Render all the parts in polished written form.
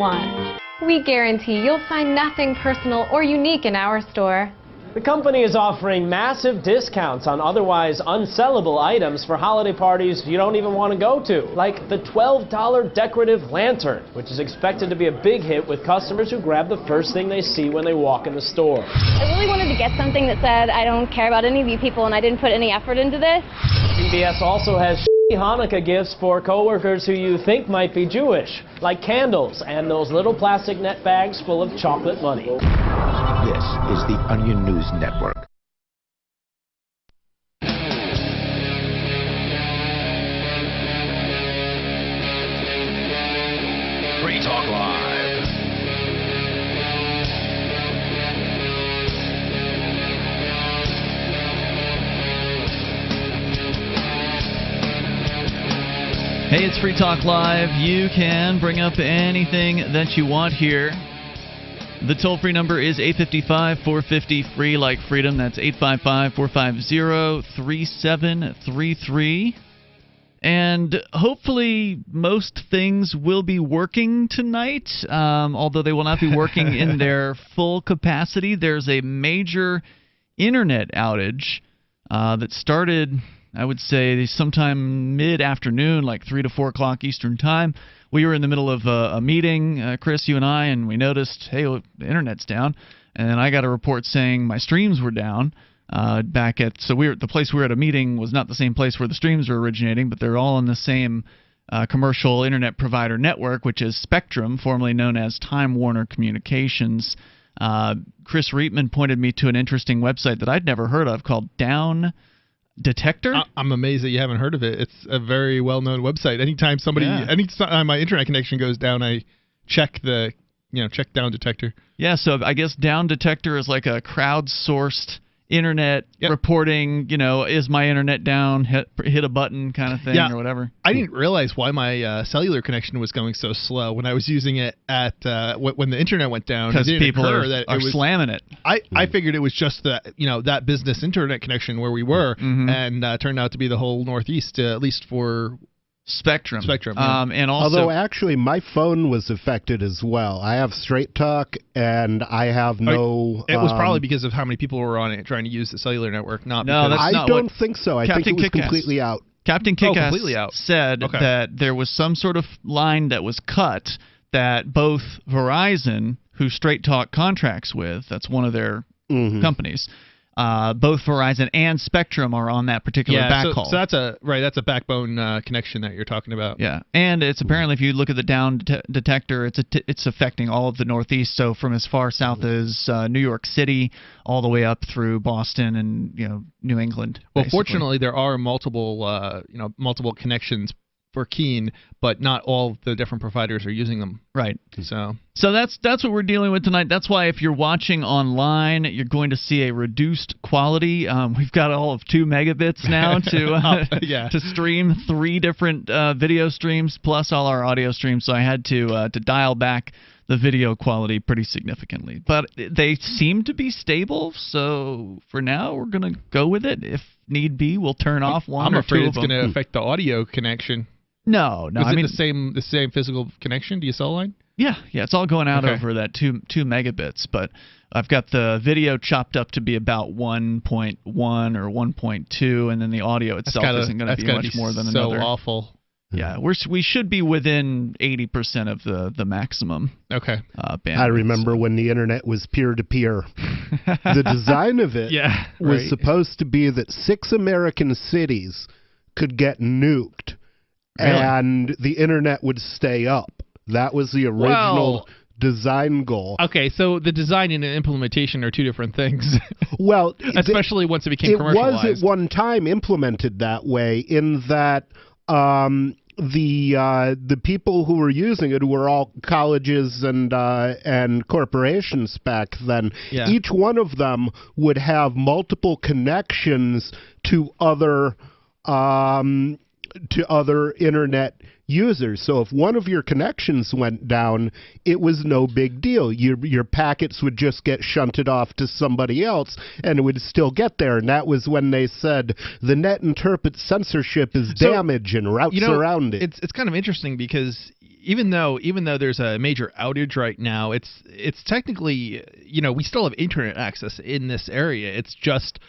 want. We guarantee you'll find nothing personal or unique in our store. The company is offering massive discounts on otherwise unsellable items for holiday parties you don't even want to go to, like the $12 decorative lantern, which is expected to be a big hit with customers who grab the first thing they see when they walk in the store. I really wanted to get something that said, I don't care about any of you people and I didn't put any effort into this. CVS also has Hanukkah gifts for coworkers who you think might be Jewish, like candles and those little plastic net bags full of chocolate money. This is the Onion News Network. Free Talk Live. Hey, it's Free Talk Live. You can bring up anything that you want here. The toll-free number is 855-450-FREE like freedom. That's 855-450-3733. And hopefully most things will be working tonight, although they will not be working in their full capacity. There's a major internet outage that started, I would say, sometime mid-afternoon, like 3 to 4 o'clock Eastern Time. We were in the middle of a meeting, Chris, you and I, and we noticed, hey, the internet's down. And then I got a report saying my streams were down back at – so the place we were at a meeting was not the same place where the streams were originating, but they're all in the same commercial internet provider network, which is Spectrum, formerly known as Time Warner Communications. Chris Reitman pointed me to an interesting website that I'd never heard of called Down Detector? I'm amazed that you haven't heard of it. It's a very well-known website. Anytime my internet connection goes down, I check check Down Detector. Yeah, so I guess Down Detector is like a crowdsourced internet reporting, is my internet down, hit a button kind of thing or whatever. I didn't realize why my cellular connection was going so slow when I was using it at when the internet went down. Because people are slamming it. I figured it was just that business internet connection where we were, and turned out to be the whole Northeast, at least for Spectrum. Yeah. And also, although actually my phone was affected as well. I have Straight Talk and I have no. It was probably because of how many people were on it trying to use the cellular network. No, that's not. I don't think so. I think it was completely out. Captain Kickass said that there was some sort of line that was cut that both Verizon, who Straight Talk contracts with, that's one of their companies. Both Verizon and Spectrum are on that particular backhaul. So that's a backbone connection that you're talking about. Yeah, and it's apparently, if you look at the Down Detector, it's affecting all of the Northeast. So from as far south as New York City, all the way up through Boston and New England. Well, fortunately, there are multiple connections for Keen, but not all the different providers are using them. Right. So that's what we're dealing with tonight. That's why if you're watching online, you're going to see a reduced quality. We've got all of 2 megabits now to stream 3 different video streams plus all our audio streams. So I had to dial back the video quality pretty significantly. But they seem to be stable, so for now we're going to go with it. If need be, we'll turn off one or two of them. I'm afraid it's going to affect the audio connection. No. I mean the same physical connection? Do you cell line? Yeah, it's all going out over that 2 megabits, but I've got the video chopped up to be about 1.1 or 1.2, and then the audio itself isn't going to be much more than another. So awful. Yeah, we should be within 80% of the maximum. Okay. Bandwidth. I remember when the internet was peer-to-peer. The design of it was supposed to be that 6 American cities could get nuked. Really? And the internet would stay up. That was the original design goal. Okay, so the design and the implementation are 2 different things. Well, especially once it became commercialized. It was at one time implemented that way in that the people who were using it were all colleges and corporations back then. Yeah. Each one of them would have multiple connections to other to other internet users. So if one of your connections went down, it was no big deal. Your packets would just get shunted off to somebody else, and it would still get there. And that was when they said the net interprets censorship is damage and routes around it. It's kind of interesting because even though there's a major outage right now, it's technically, we still have internet access in this area. It's just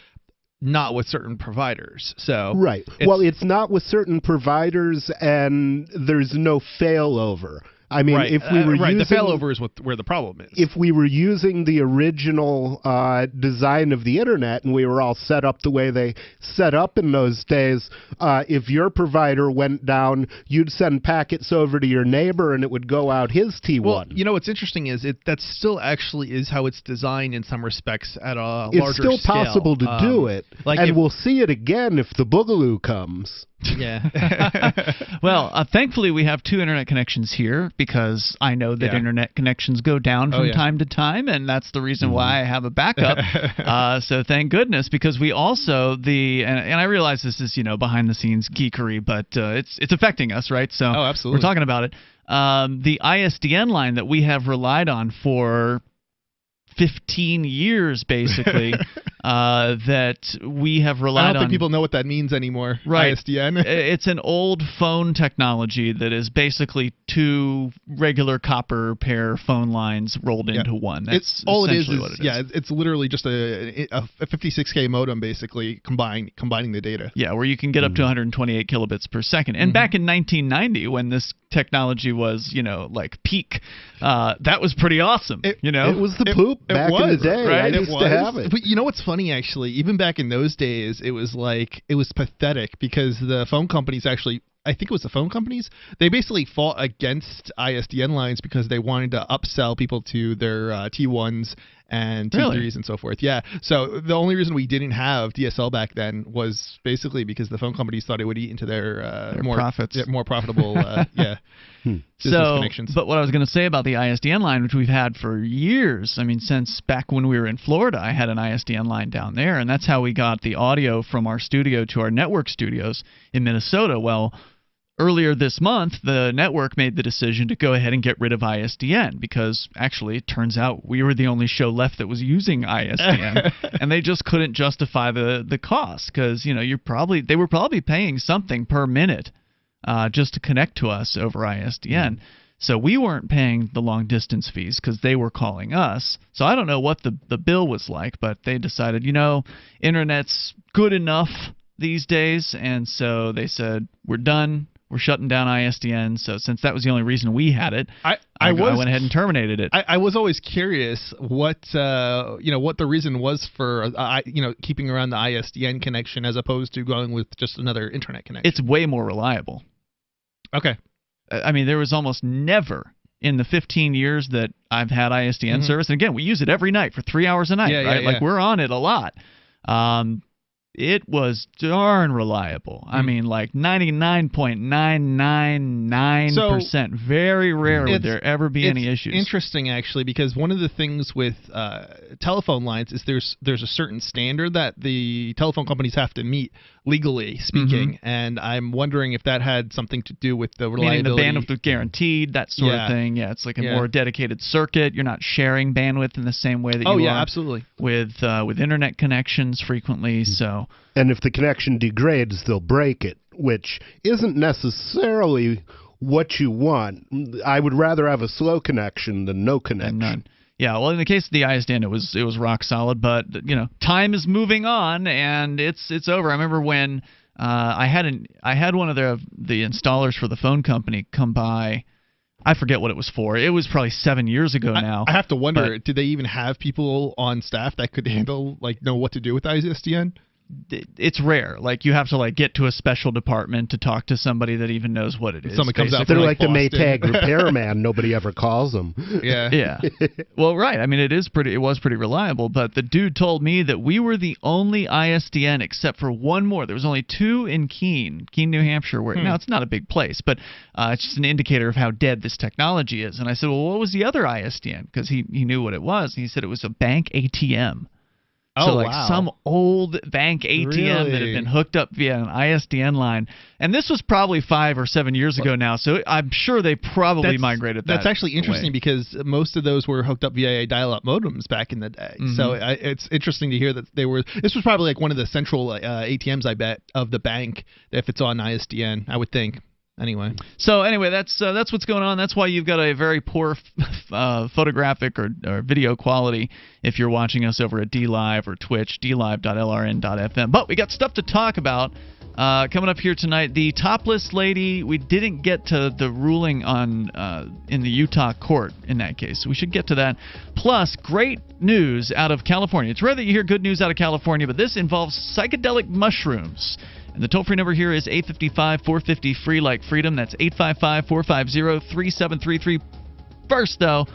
not with certain providers. So right. It's not with certain providers, and there's no failover. I mean, if we were using... the failover is where the problem is. If we were using the original design of the internet and we were all set up the way they set up in those days, if your provider went down, you'd send packets over to your neighbor and it would go out his T1. Well, what's interesting is that still actually is how it's designed in some respects at a larger scale. It's still possible to do it, and we'll see it again if the Boogaloo comes. Yeah. Well, thankfully we have 2 internet connections here because I know that internet connections go down from time to time, and that's the reason why I have a backup. So thank goodness, because we also and I realize this is behind the scenes geekery, but it's affecting us, right? So absolutely. We're talking about it. The ISDN line that we have relied on for 15 years, basically, that we have relied on. I don't think people know what that means anymore. Right. ISDN. It's an old phone technology that is basically 2 regular copper pair phone lines rolled into one. That's all it is. What it is. Yeah, it's literally just a 56K modem, basically combining the data. Yeah, where you can get up to 128 kilobits per second. And back in 1990, when this technology was, like peak, that was pretty awesome. It was the poop back in the day. Right? I used to have it. But what's funny, actually? Even back in those days, it was pathetic because the phone companies actually, I think it was the phone companies, they basically fought against ISDN lines because they wanted to upsell people to their T1s and T3s and so forth. Yeah. So the only reason we didn't have DSL back then was basically because the phone companies thought it would eat into their more profits, more profitable, business connections. But what I was going to say about the ISDN line, which we've had for years, I mean, since back when we were in Florida, I had an ISDN line down there, and that's how we got the audio from our studio to our network studios in Minnesota. Well, earlier this month, the network made the decision to go ahead and get rid of ISDN because, actually, it turns out we were the only show left that was using ISDN, and they just couldn't justify the cost because, they were probably paying something per minute just to connect to us over ISDN. So we weren't paying the long-distance fees because they were calling us. So I don't know what the bill was like, but they decided, internet's good enough these days, and so they said, we're done. We're shutting down ISDN. So since that was the only reason we had it, I went ahead and terminated it. I was always curious what the reason was for keeping around the ISDN connection as opposed to going with just another internet connection. It's way more reliable. Okay. I mean, there was almost never in the 15 years that I've had ISDN service, and again, we use it every night for 3 hours a night, right? Like we're on it a lot. It was darn reliable. I mean, like 99.999%. Very rare would there ever be any issues. It's interesting, actually, because one of the things with telephone lines is there's a certain standard that the telephone companies have to meet, legally speaking, and I'm wondering if that had something to do with the reliability. Meaning the bandwidth was guaranteed, that sort of thing. Yeah, it's like a more dedicated circuit. You're not sharing bandwidth in the same way that you are absolutely. With internet connections frequently. So. And if the connection degrades, they'll break it, which isn't necessarily what you want. I would rather have a slow connection than no connection. None. Yeah, well, in the case of the ISDN, it was rock solid, but time is moving on, and it's over. I remember when I had one of the installers for the phone company come by. I forget what it was for. It was probably 7 years ago now. I have to wonder, did they even have people on staff that could handle, know what to do with ISDN? It's rare. Like, you have to get to a special department to talk to somebody that even knows what it is. Someone comes out. They're like the Maytag repairman. Nobody ever calls them. Yeah. Well, right. I mean, it was pretty reliable. But the dude told me that we were the only ISDN except for one more. There was only 2 in Keene, New Hampshire. Where now it's not a big place, but it's just an indicator of how dead this technology is. And I said, well, what was the other ISDN? Because he knew what it was. And he said it was a bank ATM. So some old bank ATM that had been hooked up via an ISDN line. And this was probably 5 or 7 years ago now, so I'm sure they probably migrated that. That's actually interesting because most of those were hooked up via dial-up modems back in the day. Mm-hmm. So it's interesting to hear that this was probably like one of the central ATMs, I bet, of the bank, if it's on ISDN, I would think. Anyway, that's what's going on. That's why you've got a very poor photographic or video quality if you're watching us over at DLive or Twitch, dlive.lrn.fm. But we got stuff to talk about coming up here tonight. The topless lady, we didn't get to the ruling on in the Utah court in that case. We should get to that. Plus, great news out of California. It's rare that you hear good news out of California, but this involves psychedelic mushrooms. And the toll-free number here is 855-450-FREE like freedom. That's 855-450-3733. First, though,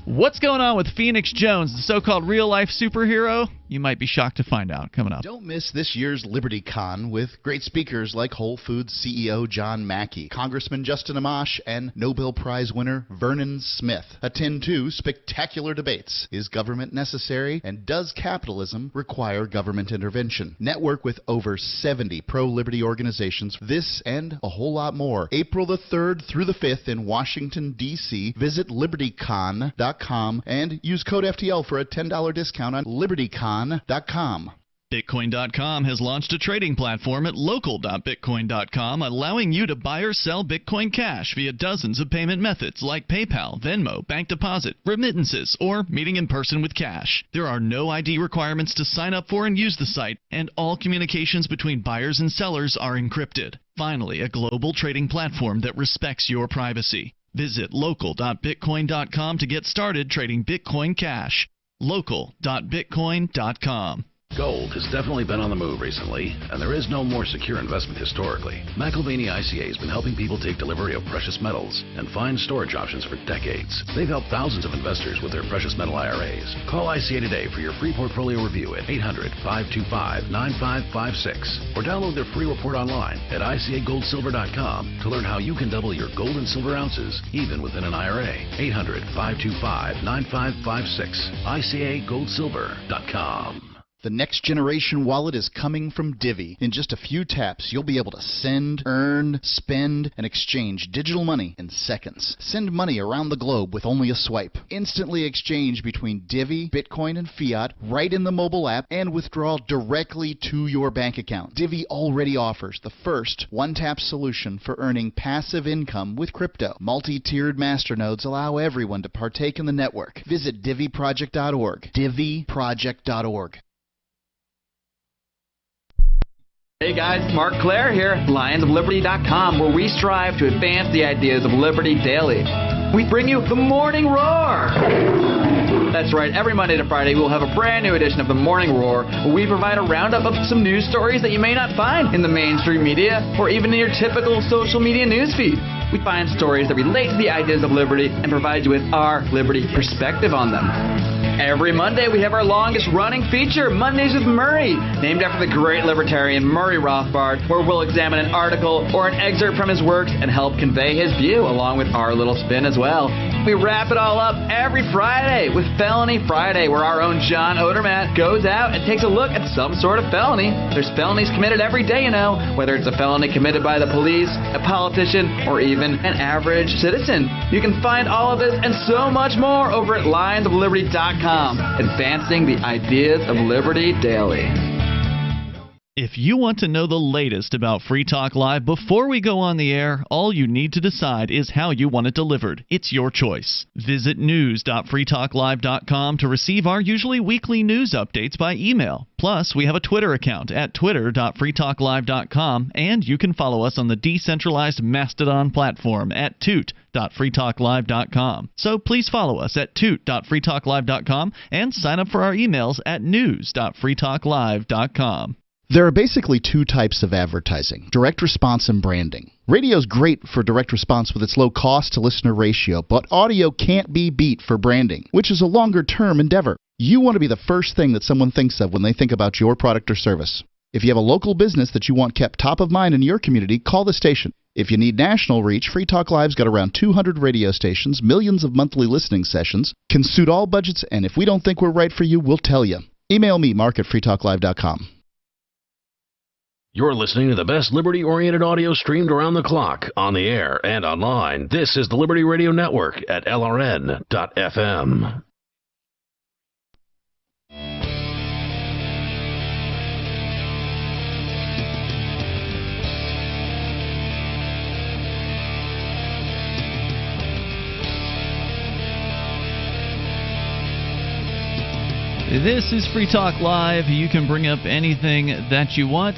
what's going on with Phoenix Jones, the so-called real-life superhero? You might be shocked to find out coming up. Don't miss this year's LibertyCon with great speakers like Whole Foods CEO John Mackey, Congressman Justin Amash, and Nobel Prize winner Vernon Smith. Attend 2 spectacular debates. Is government necessary, and does capitalism require government intervention? Network with over 70 pro-liberty organizations. This and a whole lot more. April the 3rd through the 5th in Washington, D.C. Visit LibertyCon.com and use code FTL for a $10 discount on LibertyCon.com. Bitcoin.com has launched a trading platform at local.bitcoin.com, allowing you to buy or sell Bitcoin Cash via dozens of payment methods like PayPal, Venmo, bank deposit, remittances, or meeting in person with cash. There are no ID requirements to sign up for and use the site, and all communications between buyers and sellers are encrypted. Finally, a global trading platform that respects your privacy. Visit local.bitcoin.com to get started trading Bitcoin Cash. local.bitcoin.com. Gold has definitely been on the move recently, and there is no more secure investment historically. McAlvany ICA has been helping people take delivery of precious metals and find storage options for decades. They've helped thousands of investors with their precious metal IRAs. Call ICA today for your free portfolio review at 800-525-9556 or download their free report online at ICAGoldSilver.com to learn how you can double your gold and silver ounces even within an IRA. 800-525-9556. ICAGoldSilver.com. The next generation wallet is coming from Divvy. In just a few taps, you'll be able to send, earn, spend, and exchange digital money in seconds. Send money around the globe with only a swipe. Instantly exchange between Divvy, Bitcoin, and fiat right in the mobile app and withdraw directly to your bank account. Divvy already offers the first one-tap solution for earning passive income with crypto. Multi-tiered masternodes allow everyone to partake in the network. Visit DivvyProject.org. DivvyProject.org. Hey guys, Mark Claire here, LionsOfLiberty.com, where we strive to advance the ideas of liberty daily. We bring you the Morning Roar! That's right, every Monday to Friday we'll have a brand new edition of the Morning Roar, where we provide a roundup of some news stories that you may not find in the mainstream media or even in your typical social media newsfeed. We find stories that relate to the ideas of liberty and provide you with our liberty perspective on them. Every Monday, we have our longest-running feature, Mondays with Murray, named after the great libertarian Murray Rothbard, where we'll examine an article or an excerpt from his works and help convey his view, along with our little spin as well. We wrap it all up every Friday with Felony Friday, where our own John Odermatt goes out and takes a look at some sort of felony. There's felonies committed every day, you know, whether it's a felony committed by the police, a politician, or even an average citizen. You can find all of this and so much more over at LionsOfLiberty.com. Advancing the ideas of liberty daily. If you want to know the latest about Free Talk Live before we go on the air, all you need to decide is how you want it delivered. It's your choice. Visit news.freetalklive.com to receive our usually weekly news updates by email. Plus, we have a Twitter account at twitter.freetalklive.com, and you can follow us on the decentralized Mastodon platform at toot.freetalklive.com. So please follow us at toot.freetalklive.com and sign up for our emails at news.freetalklive.com. There are basically two types of advertising, direct response and branding. Radio's great for direct response with its low cost to listener ratio, but audio can't be beat for branding, which is a longer-term endeavor. You want to be the first thing that someone thinks of when they think about your product or service. If you have a local business that you want kept top of mind in your community, call the station. If you need national reach, Free Talk Live's got around 200 radio stations, millions of monthly listening sessions, can suit all budgets, and if we don't think we're right for you, we'll tell you. Email me, mark@freetalklive.com. You're listening to the best liberty-oriented audio streamed around the clock, on the air, and online. This is the Liberty Radio Network at LRN.FM. This is Free Talk Live. You can bring up anything that you want.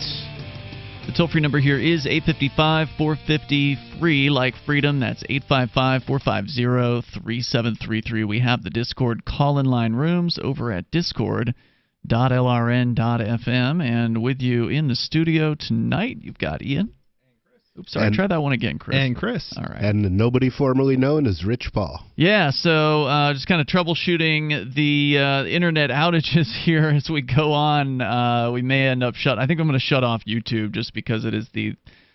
The toll-free number here is 855-450-FREE, like freedom. That's 855-450-3733. We have the Discord call-in line rooms over at discord.lrn.fm. And with you in the studio tonight, you've got Ian. Oops, sorry, try that one again, Chris. And Chris. All right. And nobody formerly known as Rich Paul. Yeah, so just kind of troubleshooting the internet outages here as we go on. We may end up I think I'm going to shut off YouTube just because it is the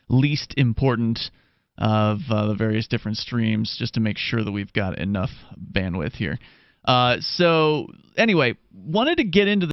least important of the various different streams, just to make sure that we've got enough bandwidth here. So anyway, wanted to get into